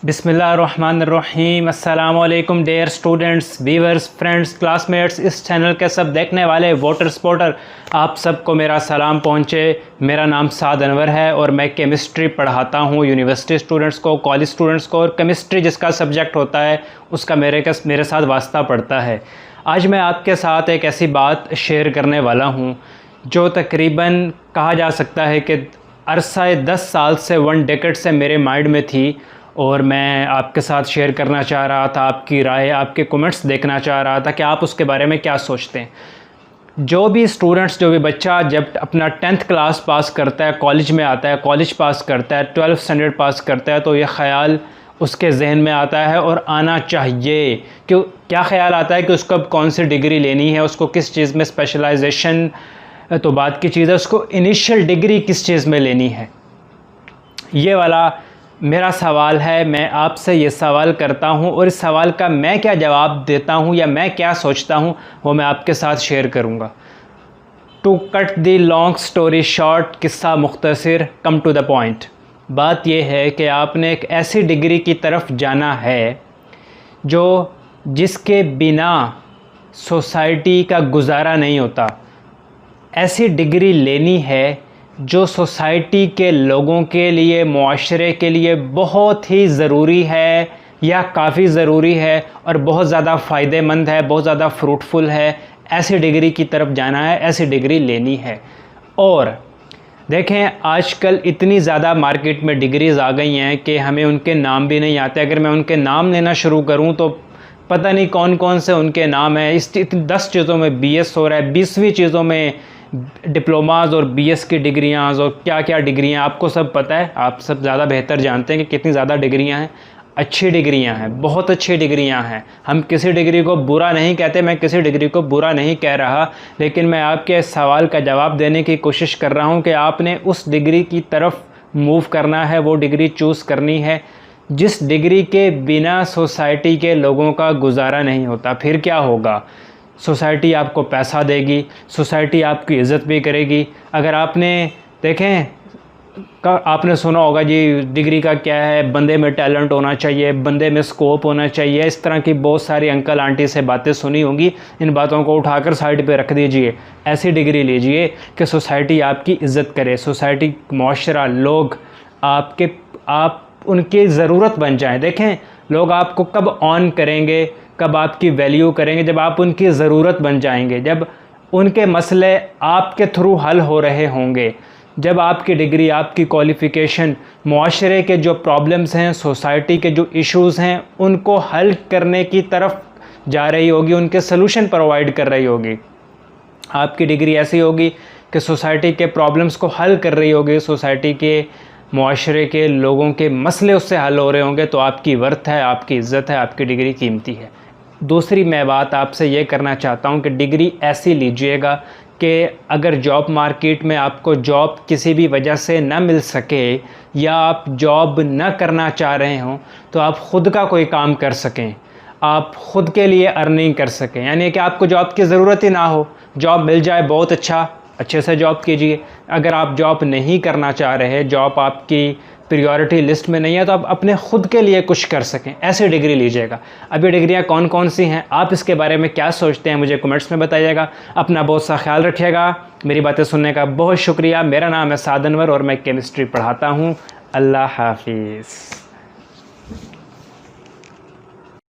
बिस्मिल्लाहिर्रहमानिर्रहीम। अस्सलाम वालेकुम dear students, viewers, friends, classmates, इस चैनल के सब देखने वाले वाटर स्पोर्टर, आप सबको मेरा सलाम पहुँचे। मेरा नाम साद अनवर है और मैं केमिस्ट्री पढ़ाता हूँ यूनिवर्सिटी स्टूडेंट्स को, कॉलेज स्टूडेंट्स को, और केमिस्ट्री जिसका सब्जेक्ट होता है उसका मेरे साथ वास्ता पड़ता है। आज मैं आपके साथ एक ऐसी बात शेयर करने वाला हूँ जो तकरीबन कहा जा सकता है कि अरसा 10 साल से 1 डेकेड से मेरे माइंड में थी और मैं आपके साथ शेयर करना चाह रहा था। आपकी राय, आपके कमेंट्स देखना चाह रहा था कि आप उसके बारे में क्या सोचते हैं। जो भी बच्चा जब अपना 10th क्लास पास करता है, कॉलेज में आता है, कॉलेज पास करता है, 12th स्टैंडर्ड पास करता है, तो ये ख़्याल उसके जहन में आता है और आना चाहिए। क्यों? क्या ख़्याल आता है कि उसको कौन सी डिग्री लेनी है, उसको किस चीज़ में स्पेशलाइजेशन तो बात की चीज़ है, उसको इनिशियल डिग्री किस चीज़ में लेनी है। ये वाला मेरा सवाल है। मैं आपसे ये सवाल करता हूँ और इस सवाल का मैं क्या जवाब देता हूँ या मैं क्या सोचता हूँ वो मैं आपके साथ शेयर करूँगा। To cut the long story short, किस्सा मुख्तसर, कम टू द पॉइंट। बात यह है कि आपने एक ऐसी डिग्री की तरफ जाना है जिसके बिना सोसाइटी का गुजारा नहीं होता। ऐसी डिग्री लेनी है जो सोसाइटी के लोगों के लिए, मुआशरे के लिए बहुत ही ज़रूरी है या काफ़ी ज़रूरी है और बहुत ज़्यादा फ़ायदेमंद है, बहुत ज़्यादा फ्रूटफुल है। ऐसी डिग्री की तरफ जाना है, ऐसी डिग्री लेनी है। और देखें, आजकल इतनी ज़्यादा मार्केट में डिग्रीज़ आ गई हैं कि हमें उनके नाम भी नहीं आते। अगर मैं उनके नाम लेना शुरू करूं तो पता नहीं कौन कौन से उनके नाम हैं। 10 चीज़ों में BS हो रहा है, 20वीं चीज़ों में डिप्लोमाज और BS की डिग्रियाँ और क्या क्या डिग्रियाँ, आपको सब पता है। आप सब ज़्यादा बेहतर जानते हैं कि कितनी ज़्यादा डिग्रियाँ हैं। अच्छी डिग्रियाँ हैं, बहुत अच्छी डिग्रियाँ हैं। हम किसी डिग्री को बुरा नहीं कहते, मैं किसी डिग्री को बुरा नहीं कह रहा, लेकिन मैं आपके इस सवाल का जवाब देने की कोशिश कर रहा हूँ कि आपने उस डिग्री की तरफ मूव करना है, वो डिग्री चूज़ करनी है जिस डिग्री के बिना सोसाइटी के लोगों का गुजारा नहीं होता। फिर क्या होगा? सोसाइटी आपको पैसा देगी, सोसाइटी आपकी इज़्ज़त भी करेगी। अगर आपने देखें, आपने सुना होगा जी डिग्री का क्या है, बंदे में टैलेंट होना चाहिए, बंदे में स्कोप होना चाहिए। इस तरह की बहुत सारी अंकल आंटी से बातें सुनी होंगी। इन बातों को उठाकर साइड पे रख दीजिए। ऐसी डिग्री लीजिए कि सोसाइटी आपकी इज़्ज़त करे, सोसाइटी, मुआशरा, लोग आप उनकी ज़रूरत बन जाएं। देखें, लोग आपको कब ऑन करेंगे, कब आपकी वैल्यू करेंगे? जब आप उनकी ज़रूरत बन जाएंगे, जब उनके मसले आपके थ्रू हल हो रहे होंगे, जब आपकी डिग्री, आपकी क्वालिफ़िकेशन मुआशरे के जो प्रॉब्लम्स हैं, सोसाइटी के जो इश्यूज़ हैं, उनको हल करने की तरफ जा रही होगी, उनके सलूशन प्रोवाइड कर रही होगी। आपकी डिग्री ऐसी होगी कि सोसाइटी के प्रॉब्लम्स को हल कर रही होगी, सोसाइटी के, मुआशरे के लोगों के मसले उससे हल हो रहे होंगे, तो आपकी वर्थ है, आपकी इज़्ज़त है, आपकी डिग्री कीमती है। दूसरी मैं बात आपसे ये करना चाहता हूँ कि डिग्री ऐसी लीजिएगा कि अगर जॉब मार्केट में आपको जॉब किसी भी वजह से न मिल सके या आप जॉब न करना चाह रहे हों, तो आप ख़ुद का कोई काम कर सकें, आप ख़ुद के लिए अर्निंग कर सकें। यानी कि आपको जॉब की ज़रूरत ही ना हो, जॉब मिल जाए, बहुत अच्छा, अच्छे से जॉब कीजिए। अगर आप जॉब नहीं करना चाह रहे, जॉब आपकी प्रायोरिटी लिस्ट में नहीं है, तो आप अपने ख़ुद के लिए कुछ कर सकें, ऐसी डिग्री लीजिएगा। अब ये डिग्रियाँ कौन कौन सी हैं, आप इसके बारे में क्या सोचते हैं, मुझे कमेंट्स में बताइएगा। अपना बहुत सा ख्याल रखिएगा। मेरी बातें सुनने का बहुत शुक्रिया। मेरा नाम है साद अनवर और मैं केमिस्ट्री पढ़ाता हूँ। अल्लाह हाफिज़।